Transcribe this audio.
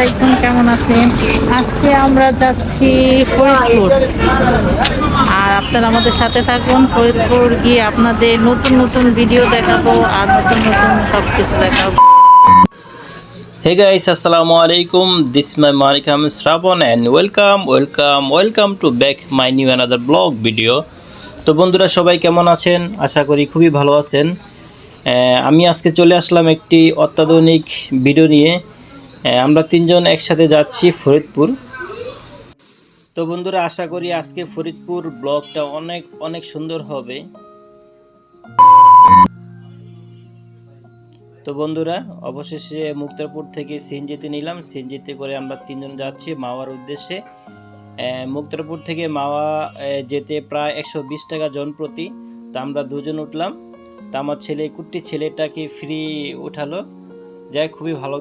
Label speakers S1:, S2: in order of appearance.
S1: আলাইকুম, কেমন আছেন? আজকে আমরা যাচ্ছি ফরিদপুর, আর আপনারা আমাদের সাথে থাকুন। ফরিদপুর গিয়ে আপনাদের নতুন নতুন ভিডিও দেখাবো আর নতুন নতুন সব কিছু দেখাবো।
S2: Hey guys, assalamu alaikum. This is my Marikam Shravan and welcome to back my new another blog video. তো বন্ধুরা সবাই কেমন আছেন? আশা করি খুবই ভালো আছেন। আমি আজকে চলে আসলাম একটি অত্যাধুনিক ভিডিও নিয়ে। আমরা তিনজন একসাথে যাচ্ছি ফরিদপুর। তো বন্ধুরা আশা করি আজকে ফরিদপুর ব্লগটা অনেক সুন্দর হবে। তো বন্ধুরা অবশেষে মুক্তারপুর থেকে সিএনজিতে নিলাম। সিএনজিতে করে আমরা তিনজন যাচ্ছি মাওয়ার উদ্দেশ্যে। মুক্তারপুর থেকে মাওয়া যেতে প্রায় 120 টাকা জনপ্রতি। তো আমরা দুজন উঠলাম। তো আমার ছেলে কুট্টি ছেলেটাকে ফ্রি উঠালো, যাই খুবই ভালো।